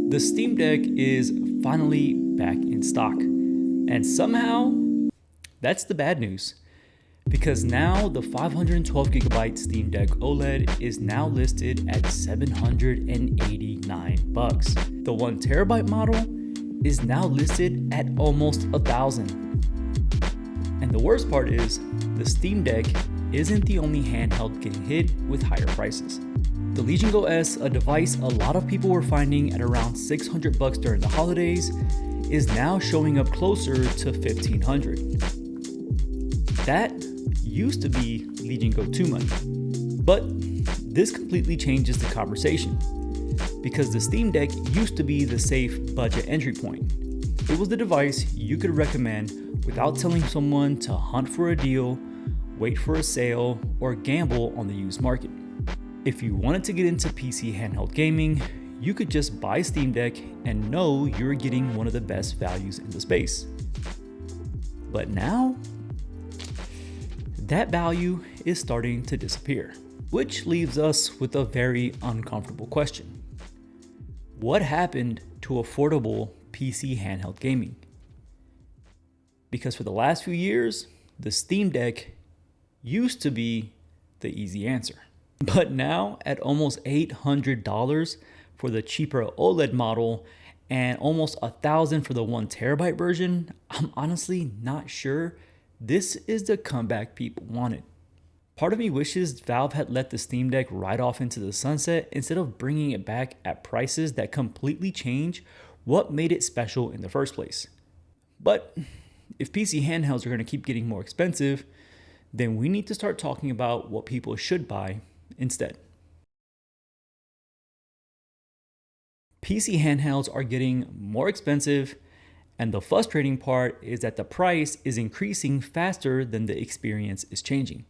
The Steam Deck is finally back in stock, and somehow that's the bad news, because now the 512GB Steam Deck OLED is now listed at $789. The 1TB model is now listed at almost $1,000. And the worst part is, the Steam Deck isn't the only handheld getting hit with higher prices. The Legion Go S, a device a lot of people were finding at around $600 during the holidays, is now showing up closer to $1,500. That used to be Legion Go 2 money. But this completely changes the conversation, because the Steam Deck used to be the safe budget entry point. It was the device you could recommend without telling someone to hunt for a deal, wait for a sale, or gamble on the used market. If you wanted to get into PC handheld gaming, you could just buy Steam Deck and know you're getting one of the best values in the space. But now, that value is starting to disappear, which leaves us with a very uncomfortable question. What happened to affordable PC handheld gaming? Because for the last few years, the Steam Deck used to be the easy answer. But now, at almost $800 for the cheaper OLED model and almost $1,000 for the 1TB version, I'm honestly not sure this is the comeback people wanted. Part of me wishes Valve had let the Steam Deck ride off into the sunset instead of bringing it back at prices that completely change what made it special in the first place. But if PC handhelds are going to keep getting more expensive, then we need to start talking about what people should buy instead. PC handhelds are getting more expensive, and the frustrating part is that the price is increasing faster than the experience is changing.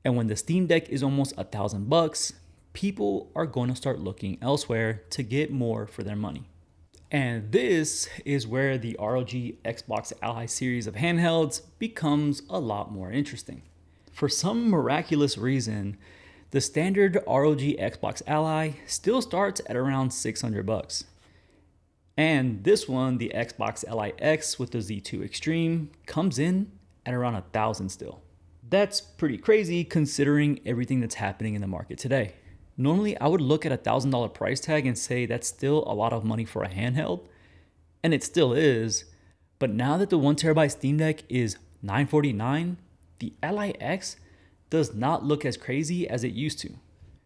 And when the Steam Deck is almost $1,000, people are going to start looking elsewhere to get more for their money. And this is where the ROG Xbox Ally series of handhelds becomes a lot more interesting. For some miraculous reason, the standard ROG Xbox Ally still starts at around $600. And this one, the Xbox Ally X with the Z2 Extreme, comes in at around $1,000 still. That's pretty crazy considering everything that's happening in the market today. Normally, I would look at a $1,000 price tag and say that's still a lot of money for a handheld, and it still is. But now that the 1TB Steam Deck is $949, the Ally X does not look as crazy as it used to.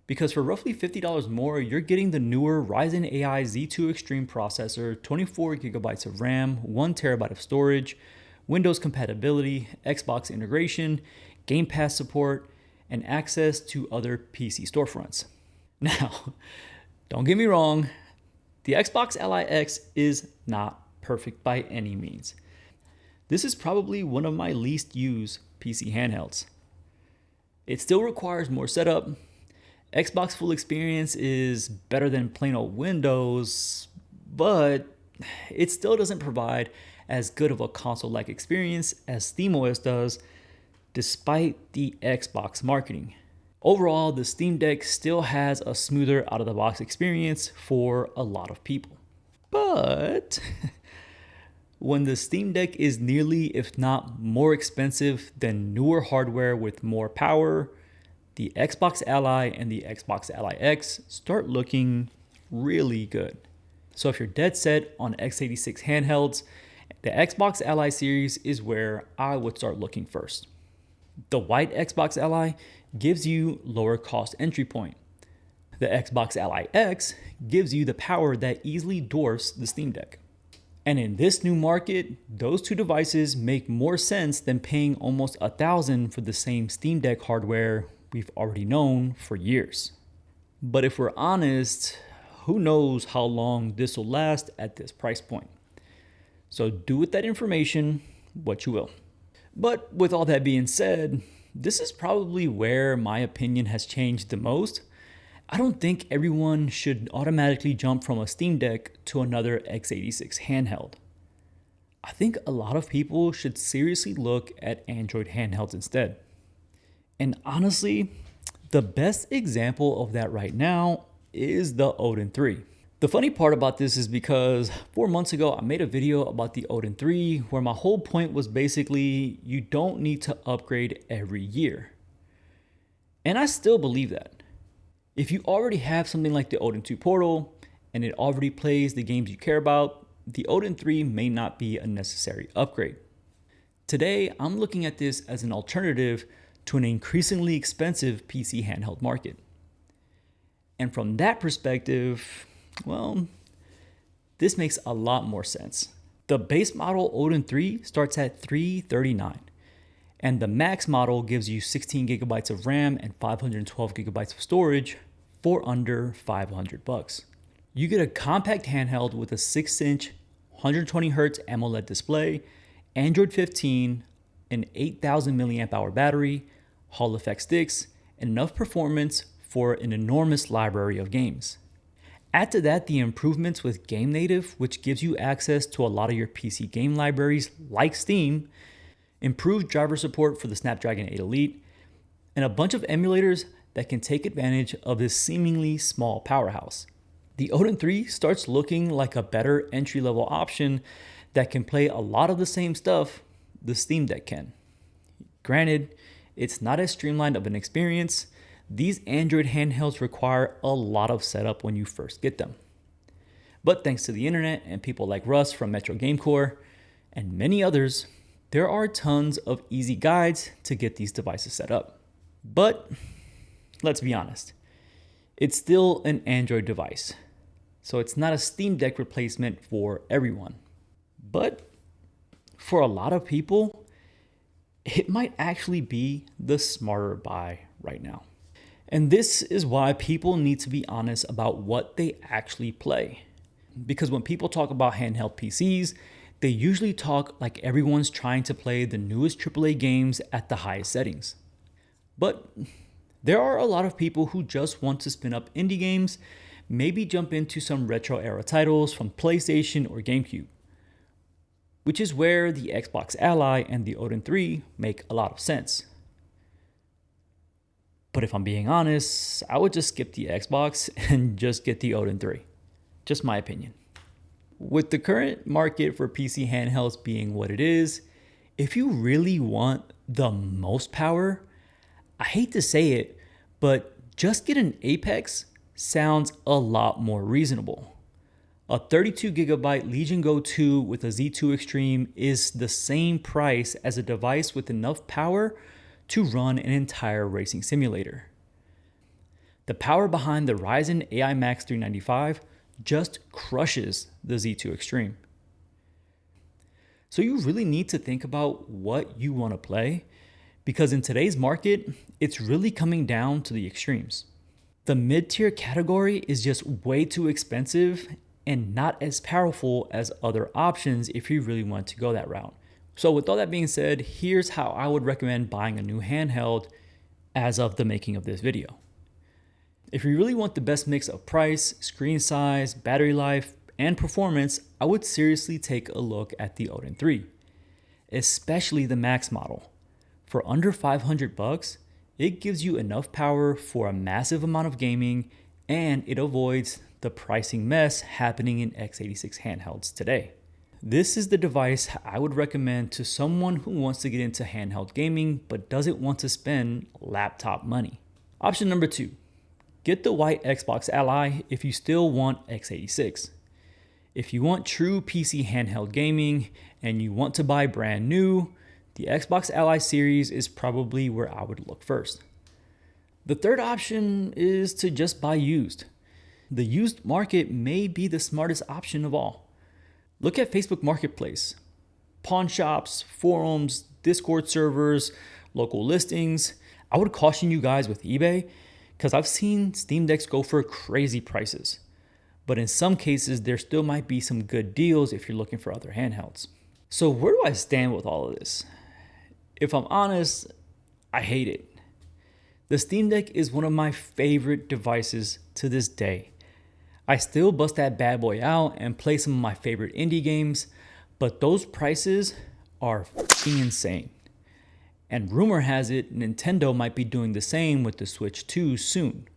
Because for roughly $50 more, you're getting the newer Ryzen AI Z2 Extreme processor, 24GB of RAM, 1TB of storage, Windows compatibility, Xbox integration, Game Pass support, and access to other PC storefronts. Now, don't get me wrong, the Xbox Ally X is not perfect by any means. This is probably one of my least used PC handhelds. It still requires more setup. Xbox Full Experience is better than plain old Windows, but it still doesn't provide as good of a console-like experience as SteamOS does, despite the Xbox marketing. Overall, the Steam Deck still has a smoother out-of-the-box experience for a lot of people. But when the Steam Deck is nearly, if not more expensive than newer hardware with more power, the Xbox Ally and the Xbox Ally X start looking really good. So if you're dead set on x86 handhelds, the Xbox Ally series is where I would start looking first. The white Xbox Ally gives you lower cost entry point. The Xbox Ally X gives you the power that easily dwarfs the Steam Deck. And in this new market, those two devices make more sense than paying almost $1,000 for the same Steam Deck hardware we've already known for years. But if we're honest, who knows how long this will last at this price point. So do with that information what you will. But with all that being said, this is probably where my opinion has changed the most. I don't think everyone should automatically jump from a Steam Deck to another x86 handheld. I think a lot of people should seriously look at Android handhelds instead. And honestly, the best example of that right now is the Odin 3. The funny part about this is because 4 months ago, I made a video about the Odin 3 where my whole point was basically you don't need to upgrade every year. And I still believe that. If you already have something like the Odin 2 Portal and it already plays the games you care about, the Odin 3 may not be a necessary upgrade. Today, I'm looking at this as an alternative to an increasingly expensive PC handheld market. And from that perspective, well, this makes a lot more sense. The base model Odin 3 starts at $339, and the max model gives you 16 gigabytes of RAM and 512 gigabytes of storage for under $500. You get a compact handheld with a 6-inch 120Hz AMOLED display, Android 15, an 8,000 milliamp hour battery, Hall effect sticks, and enough performance for an enormous library of games. Add to that the improvements with Game Native, which gives you access to a lot of your PC game libraries like Steam, improved driver support for the Snapdragon 8 Elite, and a bunch of emulators that can take advantage of this seemingly small powerhouse. The Odin 3 starts looking like a better entry-level option that can play a lot of the same stuff the Steam Deck can. Granted, it's not as streamlined of an experience. These Android handhelds require a lot of setup when you first get them. But thanks to the internet and people like Russ from Metro Game Core and many others, there are tons of easy guides to get these devices set up. But let's be honest, it's still an Android device, so it's not a Steam Deck replacement for everyone. But for a lot of people, it might actually be the smarter buy right now. And this is why people need to be honest about what they actually play. Because when people talk about handheld PCs, they usually talk like everyone's trying to play the newest AAA games at the highest settings. But there are a lot of people who just want to spin up indie games, maybe jump into some retro era titles from PlayStation or GameCube, which is where the Xbox Ally and the Odin 3 make a lot of sense. But if I'm being honest, I would just skip the Xbox and just get the Odin 3. Just my opinion. With the current market for PC handhelds being what it is, if you really want the most power, I hate to say it, but just get an Apex sounds a lot more reasonable. A 32 gigabyte Legion Go 2 with a Z2 Extreme is the same price as a device with enough power to run an entire racing simulator. The power behind the Ryzen AI Max 395 just crushes the Z2 Extreme. So you really need to think about what you want to play, because in today's market, it's really coming down to the extremes. The mid-tier category is just way too expensive and not as powerful as other options if you really want to go that route. So with all that being said, here's how I would recommend buying a new handheld as of the making of this video. If you really want the best mix of price, screen size, battery life, and performance, I would seriously take a look at the Odin 3, especially the Max model. For under $500, it gives you enough power for a massive amount of gaming, and it avoids the pricing mess happening in x86 handhelds today. This is the device I would recommend to someone who wants to get into handheld gaming but doesn't want to spend laptop money. Option number 2, get the white Xbox Ally if you still want x86. If you want true PC handheld gaming and you want to buy brand new, the Xbox Ally series is probably where I would look first. The third option is to just buy used. The used market may be the smartest option of all. Look at Facebook Marketplace, pawn shops, forums, Discord servers, local listings. I would caution you guys with eBay because I've seen Steam Decks go for crazy prices. But in some cases, there still might be some good deals if you're looking for other handhelds. So where do I stand with all of this? If I'm honest, I hate it. The Steam Deck is one of my favorite devices to this day. I still bust that bad boy out and play some of my favorite indie games, but those prices are f***ing insane. And rumor has it Nintendo might be doing the same with the Switch 2 soon.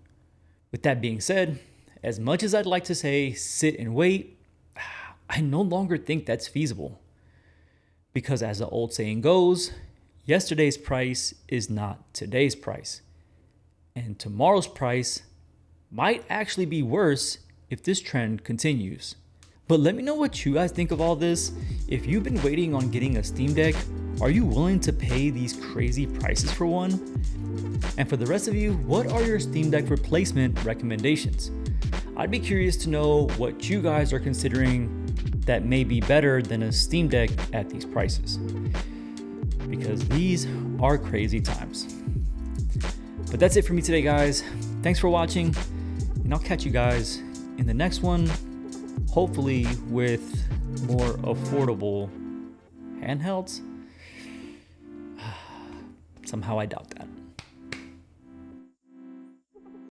With that being said, As much as I'd like to say sit and wait, I no longer think that's feasible. Because as the old saying goes, yesterday's price is not today's price. And tomorrow's price might actually be worse if this trend continues. But let me know what you guys think of all this. If you've been waiting on getting a Steam Deck, are you willing to pay these crazy prices for one? And for the rest of you, what are your Steam Deck replacement recommendations? I'd be curious to know what you guys are considering that may be better than a Steam Deck at these prices. Because these are crazy times. But that's it for me today, guys. Thanks for watching, and I'll catch you guys in the next one, hopefully with more affordable handhelds. Somehow I doubt that.